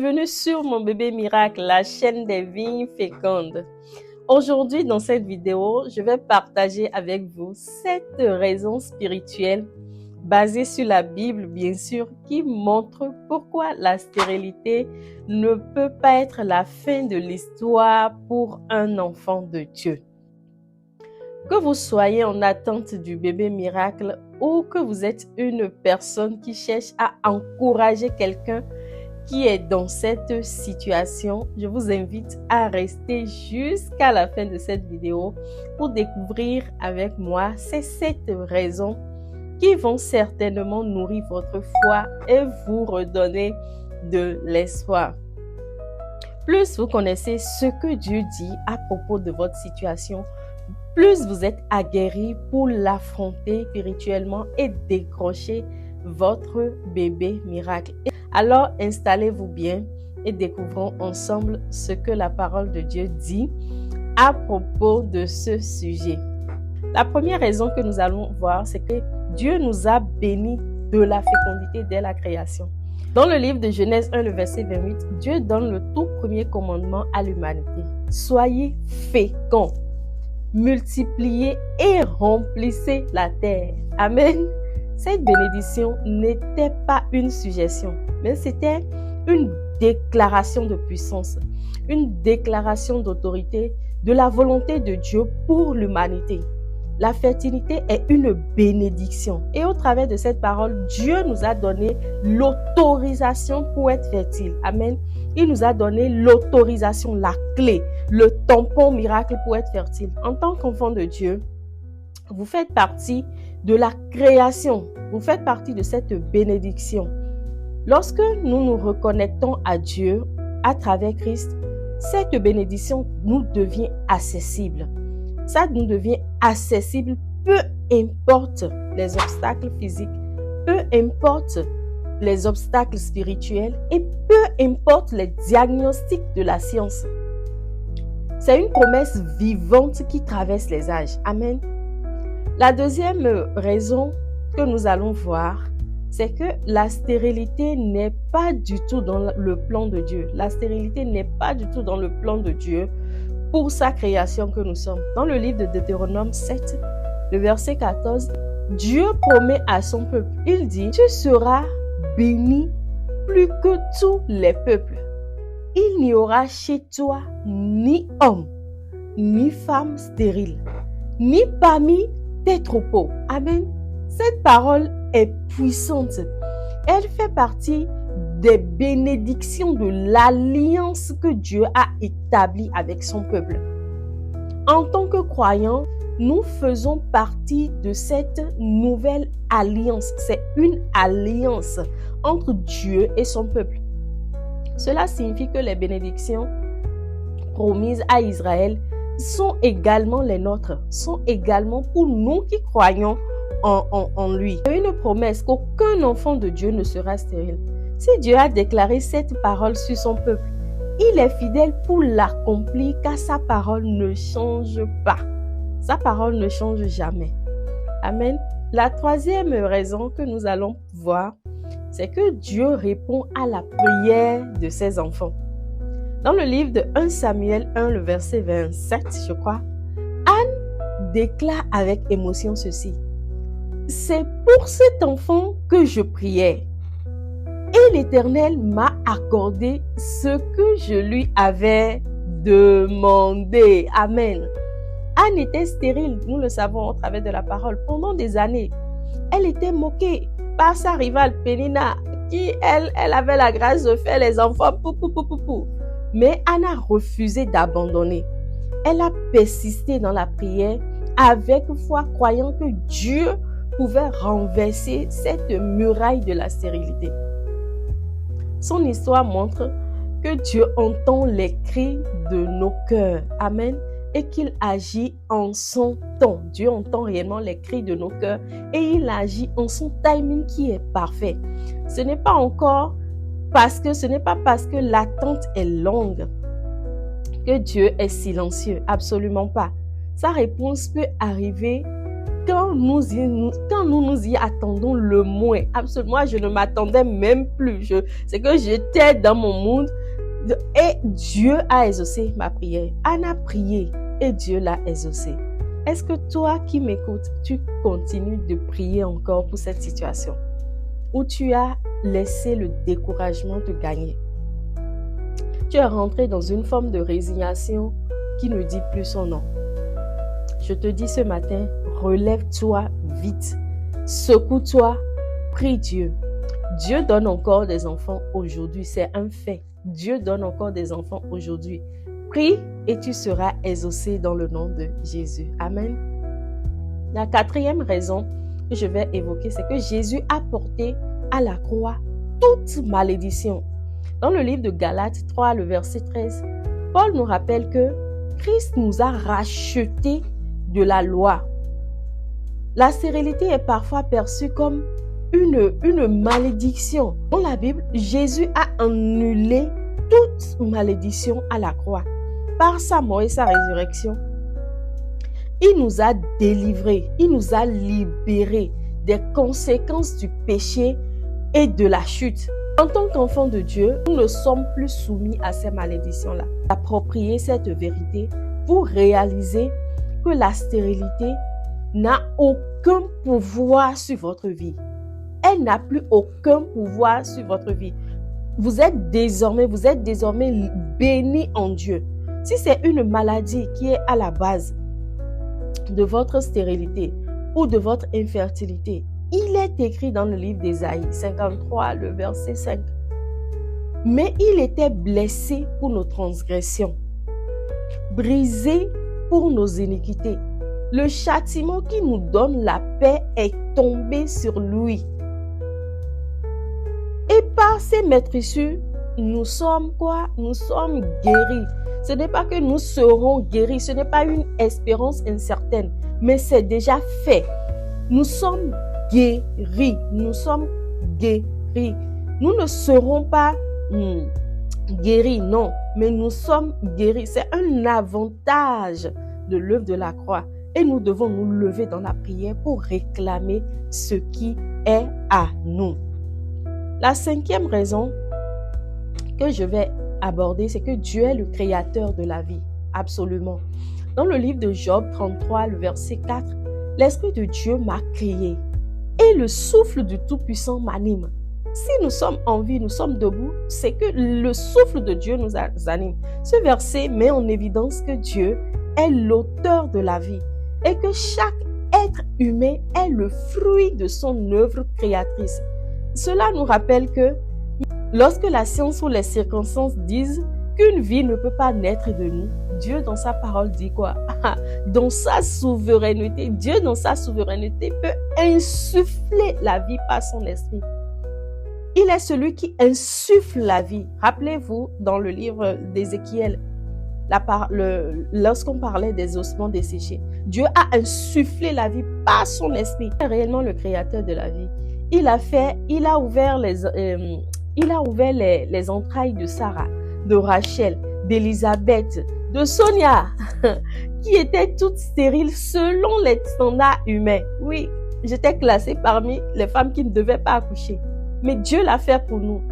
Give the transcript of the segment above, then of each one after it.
bienvenue sur Mon Bébé Miracle, la chaîne des vignes fécondes. Aujourd'hui, dans cette vidéo, je vais partager avec vous 7 raisons spirituelles basées sur la Bible, bien sûr, qui montrent pourquoi la stérilité ne peut pas être la fin de l'histoire pour un enfant de Dieu. Que vous soyez en attente du bébé miracle ou que vous êtes une personne qui cherche à encourager quelqu'un qui est dans cette situation, je vous invite à rester jusqu'à la fin de cette vidéo pour découvrir avec moi ces 7 raisons qui vont certainement nourrir votre foi et vous redonner de l'espoir. Plus vous connaissez ce que Dieu dit à propos de votre situation, plus vous êtes aguerri pour l'affronter spirituellement et décrocher votre bébé miracle. Alors installez-vous bien et découvrons ensemble ce que la parole de Dieu dit à propos de ce sujet. La première raison que nous allons voir, c'est que Dieu nous a bénis de la fécondité dès la création. Dans le livre de Genèse 1, le verset 28, Dieu donne le tout premier commandement à l'humanité. Soyez féconds, multipliez et remplissez la terre. Amen. Cette bénédiction n'était pas une suggestion, mais c'était une déclaration de puissance, une déclaration d'autorité de la volonté de Dieu pour l'humanité. La fertilité est une bénédiction et au travers de cette parole, Dieu nous a donné l'autorisation pour être fertile. Amen. Il nous a donné l'autorisation, la clé, le tampon miracle pour être fertile. En tant qu'enfant de Dieu, vous faites partie de la création. Vous faites partie de cette bénédiction. Lorsque nous nous reconnectons à Dieu à travers Christ, cette bénédiction nous devient accessible. Ça nous devient accessible, peu importe les obstacles physiques, peu importe les obstacles spirituels et peu importe les diagnostics de la science. C'est une promesse vivante qui traverse les âges. Amen. La deuxième raison que nous allons voir, c'est que la stérilité n'est pas du tout dans le plan de Dieu. La stérilité n'est pas du tout dans le plan de Dieu pour sa création que nous sommes. Dans le livre de Deutéronome 7, le verset 14, Dieu promet à son peuple, il dit, tu seras béni plus que tous les peuples. Il n'y aura chez toi ni homme, ni femme stérile, ni parmi tes troupeaux. Amen. Cette parole est puissante. Elle fait partie des bénédictions de l'alliance que Dieu a établie avec son peuple. En tant que croyants, nous faisons partie de cette nouvelle alliance. C'est une alliance entre Dieu et son peuple. Cela signifie que les bénédictions promises à Israël sont également les nôtres, sont également pour nous qui croyons en lui. Il y a une promesse qu'aucun enfant de Dieu ne sera stérile. Si Dieu a déclaré cette parole sur son peuple, il est fidèle pour l'accomplir car sa parole ne change pas. Sa parole ne change jamais. Amen. La troisième raison que nous allons voir, c'est que Dieu répond à la prière de ses enfants. Dans le livre de 1 Samuel 1, le verset 27, je crois, Anne déclare avec émotion ceci. C'est pour cet enfant que je priais. Et l'Éternel m'a accordé ce que je lui avais demandé. Amen. Anne était stérile, nous le savons au travers de la parole, pendant des années. Elle était moquée par sa rivale Pénina, qui, elle avait la grâce de faire les enfants. Mais Anne a refusé d'abandonner. Elle a persisté dans la prière avec foi, croyant que Dieu pouvait renverser cette muraille de la stérilité. Son histoire montre que Dieu entend les cris de nos cœurs. Amen. Et qu'il agit en son temps. Dieu entend réellement les cris de nos cœurs et il agit en son timing qui est parfait. Ce n'est pas parce que l'attente est longue que Dieu est silencieux. Absolument pas. Sa réponse peut arriver quand quand nous nous y attendons le moins, absolument, moi je ne m'attendais même plus. C'est que j'étais dans mon monde et Dieu a exaucé ma prière. Anne a prié et Dieu l'a exaucé. Est-ce que toi qui m'écoutes, tu continues de prier encore pour cette situation? Ou tu as laissé le découragement te gagner? Tu es rentré dans une forme de résignation qui ne dit plus son nom. Je te dis ce matin, relève-toi vite, secoue-toi, prie Dieu. Dieu donne encore des enfants aujourd'hui, c'est un fait. Dieu donne encore des enfants aujourd'hui. Prie et tu seras exaucé dans le nom de Jésus. Amen. La quatrième raison que je vais évoquer, c'est que Jésus a porté à la croix toute malédiction. Dans le livre de Galates 3, le verset 13, Paul nous rappelle que Christ nous a rachetés de la loi. La stérilité est parfois perçue comme une malédiction. Dans la Bible, Jésus a annulé toute malédiction à la croix. Par sa mort et sa résurrection, il nous a délivrés, il nous a libérés des conséquences du péché et de la chute. En tant qu'enfants de Dieu, nous ne sommes plus soumis à ces malédictions-là. Appropriez cette vérité pour réaliser que la stérilité n'a aucun pouvoir sur votre vie. Elle n'a plus aucun pouvoir sur votre vie. Vous êtes désormais bénis en Dieu. Si c'est une maladie qui est à la base de votre stérilité ou de votre infertilité, il est écrit dans le livre d'Ésaïe 53, le verset 5. Mais il était blessé pour nos transgressions, brisé pour nos iniquités. Le châtiment qui nous donne la paix est tombé sur lui. Et par ses maîtrissures, nous sommes quoi? Nous sommes guéris. Ce n'est pas que nous serons guéris, ce n'est pas une espérance incertaine, mais c'est déjà fait. Nous sommes guéris, nous sommes guéris. Nous ne serons pas guéris, non, mais nous sommes guéris. C'est un avantage de l'œuvre de la croix. Et nous devons nous lever dans la prière pour réclamer ce qui est à nous. La cinquième raison que je vais aborder, c'est que Dieu est le créateur de la vie. Absolument. Dans le livre de Job 33, le verset 4, l'Esprit de Dieu m'a créé et le souffle du Tout-Puissant m'anime. Si nous sommes en vie, nous sommes debout, c'est que le souffle de Dieu nous anime. Ce verset met en évidence que Dieu est l'auteur de la vie et que chaque être humain est le fruit de son œuvre créatrice. Cela nous rappelle que lorsque la science ou les circonstances disent qu'une vie ne peut pas naître de nous, Dieu dans sa parole dit quoi? Dans sa souveraineté, Dieu dans sa souveraineté peut insuffler la vie par son esprit. Il est celui qui insuffle la vie. Rappelez-vous dans le livre d'Ézéchiel, lorsqu'on parlait des ossements desséchés, Dieu a insufflé la vie par son esprit. Il est réellement le créateur de la vie. Il a ouvert les entrailles de Sarah, de Rachel, d'Élisabeth, de Sonia, qui étaient toutes stériles selon les standards humains. Oui, j'étais classée parmi les femmes qui ne devaient pas accoucher. Mais Dieu l'a fait pour nous.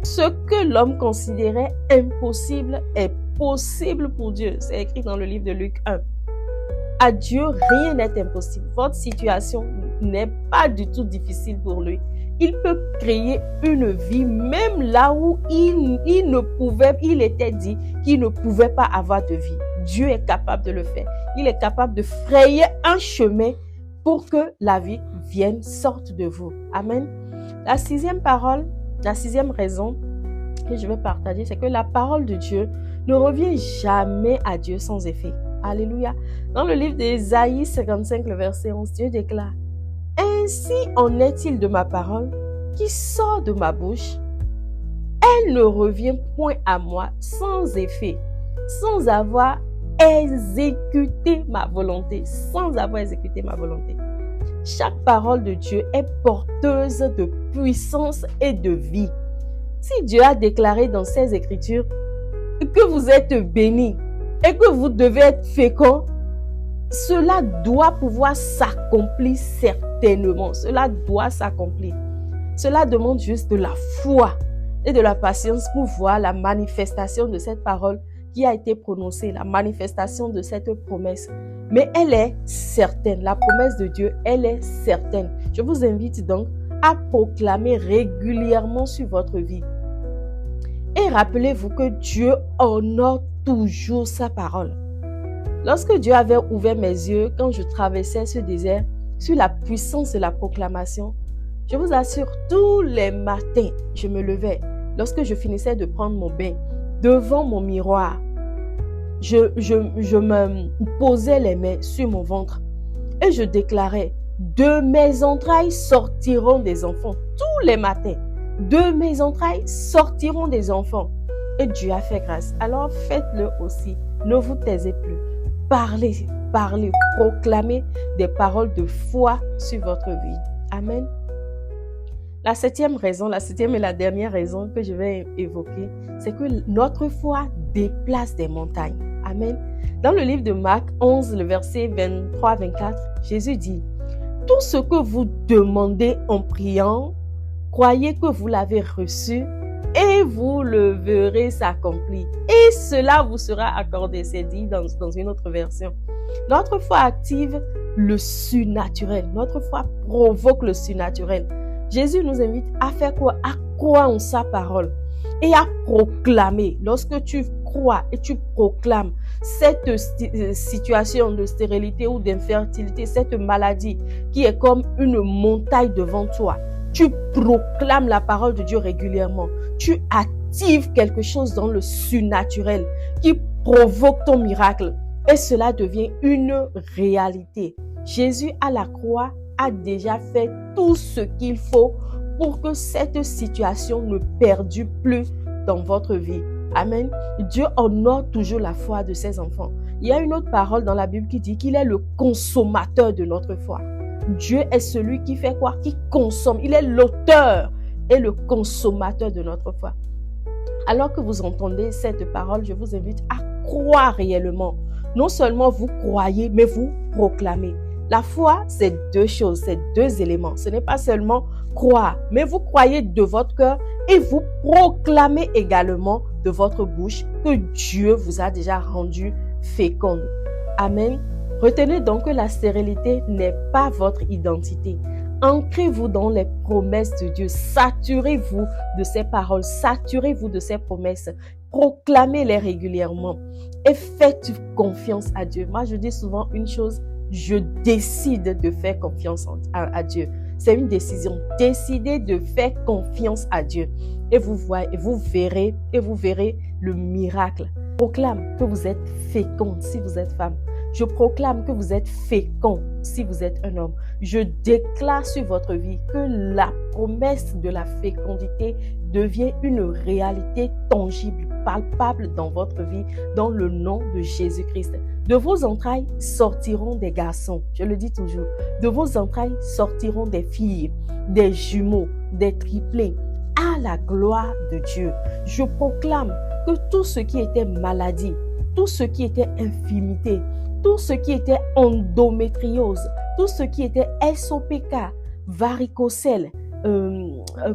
Ce que l'homme considérait impossible est possible pour Dieu. C'est écrit dans le livre de Luc 1. À Dieu, rien n'est impossible. Votre situation n'est pas du tout difficile pour lui. Il peut créer une vie même là où il était dit qu'il ne pouvait pas avoir de vie. Dieu est capable de le faire. Il est capable de frayer un chemin pour que la vie vienne, sorte de vous. Amen. La sixième raison que je vais partager, c'est que la parole de Dieu ne revient jamais à Dieu sans effet. Alléluia. Dans le livre d'Ésaïe 55, le verset 11, Dieu déclare: ainsi en est-il de ma parole qui sort de ma bouche. Elle ne revient point à moi sans effet, sans avoir exécuté ma volonté. Sans avoir exécuté ma volonté. Chaque parole de Dieu est porteuse de puissance et de vie. Si Dieu a déclaré dans ses Écritures que vous êtes bénis et que vous devez être féconds, cela doit pouvoir s'accomplir certainement. Cela doit s'accomplir. Cela demande juste de la foi et de la patience pour voir la manifestation de cette parole qui a été prononcée, la manifestation de cette promesse. Mais elle est certaine. La promesse de Dieu, elle est certaine. Je vous invite donc à proclamer régulièrement sur votre vie. Et rappelez-vous que Dieu honore toujours sa parole. Lorsque Dieu avait ouvert mes yeux, quand je traversais ce désert, sur la puissance de la proclamation, je vous assure, tous les matins, je me levais. Lorsque je finissais de prendre mon bain, devant mon miroir, je me posais les mains sur mon ventre et je déclarais, de mes entrailles sortiront des enfants. Tous les matins, de mes entrailles sortiront des enfants. Et Dieu a fait grâce. Alors faites-le aussi. Ne vous taisez plus. Parlez, proclamez des paroles de foi sur votre vie. Amen. La septième et la dernière raison que je vais évoquer, c'est que notre foi déplace des montagnes. Amen. Dans le livre de Marc 11, le verset 23-24, Jésus dit, « Tout ce que vous demandez en priant, croyez que vous l'avez reçu et vous le verrez s'accomplir. Et cela vous sera accordé. » C'est dit dans une autre version. Notre foi active le surnaturel. Notre foi provoque le surnaturel. Jésus nous invite à faire quoi? À croire en sa parole et à proclamer. Lorsque tu crois et tu proclames cette situation de stérilité ou d'infertilité, cette maladie qui est comme une montagne devant toi, tu proclames la parole de Dieu régulièrement. Tu actives quelque chose dans le surnaturel qui provoque ton miracle et cela devient une réalité. Jésus à la croix a déjà fait tout ce qu'il faut pour que cette situation ne perdure plus dans votre vie. Amen. Dieu honore toujours la foi de ses enfants. Il y a une autre parole dans la Bible qui dit qu'il est le consommateur de notre foi. Dieu est celui qui fait quoi? Qui consomme. Il est l'auteur et le consommateur de notre foi. Alors que vous entendez cette parole, je vous invite à croire réellement. Non seulement vous croyez, mais vous proclamez. La foi, c'est deux choses, c'est deux éléments. Ce n'est pas seulement croire, mais vous croyez de votre cœur et vous proclamez également de votre bouche que Dieu vous a déjà rendu féconde. Amen. Retenez donc que la stérilité n'est pas votre identité. Ancrez-vous dans les promesses de Dieu. Saturez-vous de ses paroles. Saturez-vous de ses promesses. Proclamez-les régulièrement et faites confiance à Dieu. Moi, je dis souvent une chose. Je décide de faire confiance à Dieu. C'est une décision. Décidez de faire confiance à Dieu. Et vous verrez le miracle. Je proclame que vous êtes féconde si vous êtes femme. Je proclame que vous êtes fécond si vous êtes un homme. Je déclare sur votre vie que la promesse de la fécondité devient une réalité tangible, palpable dans votre vie, dans le nom de Jésus-Christ. De vos entrailles sortiront des garçons, je le dis toujours. De vos entrailles sortiront des filles, des jumeaux, des triplés, à la gloire de Dieu. Je proclame que tout ce qui était maladie, tout ce qui était infirmité, tout ce qui était endométriose, tout ce qui était SOPK, varicocèle,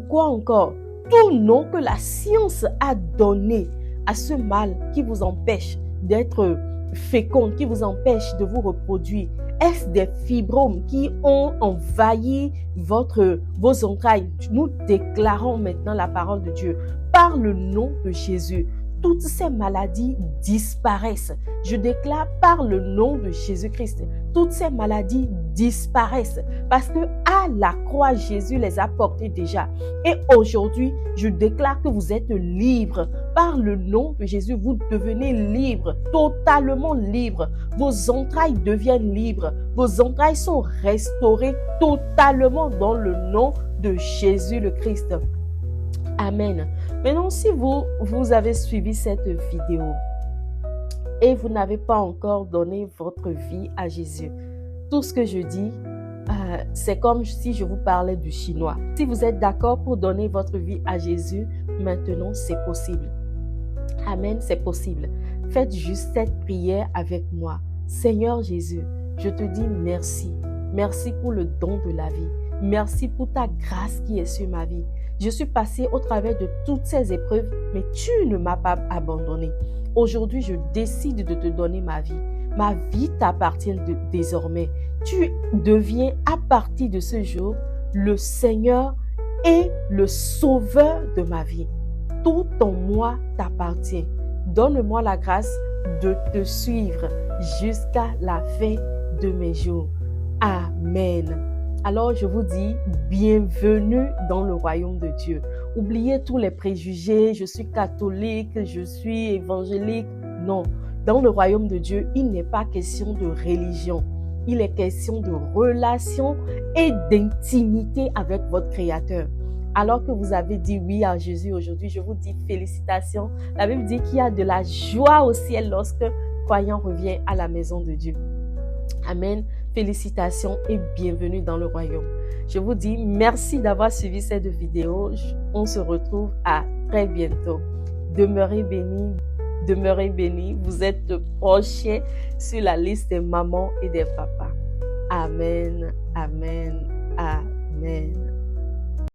quoi encore? Tout nom que la science a donné à ce mal qui vous empêche d'être féconde, qui vous empêche de vous reproduire. Est-ce des fibromes qui ont envahi vos entrailles? Nous déclarons maintenant la parole de Dieu. Par le nom de Jésus, toutes ces maladies disparaissent. Je déclare par le nom de Jésus-Christ, toutes ces maladies disparaissent parce que à la croix, Jésus les a portées déjà. Et aujourd'hui, je déclare que vous êtes libres. Par le nom de Jésus, vous devenez libres, totalement libres. Vos entrailles deviennent libres. Vos entrailles sont restaurées totalement dans le nom de Jésus le Christ. Amen. Maintenant, si vous avez suivi cette vidéo et vous n'avez pas encore donné votre vie à Jésus, tout ce que je dis, c'est comme si je vous parlais du chinois. Si vous êtes d'accord pour donner votre vie à Jésus, maintenant, c'est possible. Amen, c'est possible. Faites juste cette prière avec moi. Seigneur Jésus, Je te dis merci. Merci pour le don de la vie. Merci pour ta grâce qui est sur ma vie. Je suis passée au travers de toutes ces épreuves, mais tu ne m'as pas abandonné. Aujourd'hui, je décide de te donner ma vie. Ma vie t'appartient désormais. Tu deviens à partir de ce jour le Seigneur et le Sauveur de ma vie. Tout en moi t'appartient. Donne-moi la grâce de te suivre jusqu'à la fin de mes jours. Amen. Alors je vous dis, bienvenue dans le royaume de Dieu. Oubliez tous les préjugés, je suis catholique, je suis évangélique. Non, dans le royaume de Dieu, il n'est pas question de religion. Il est question de relation et d'intimité avec votre Créateur. Alors que vous avez dit oui à Jésus aujourd'hui, je vous dis félicitations. La Bible dit qu'il y a de la joie au ciel lorsque croyant revient à la maison de Dieu. Amen. Félicitations et bienvenue dans le royaume. Je vous dis merci d'avoir suivi cette vidéo. On se retrouve à très bientôt. Demeurez bénis. Demeurez bénis. Vous êtes proches sur la liste des mamans et des papas. Amen. Amen.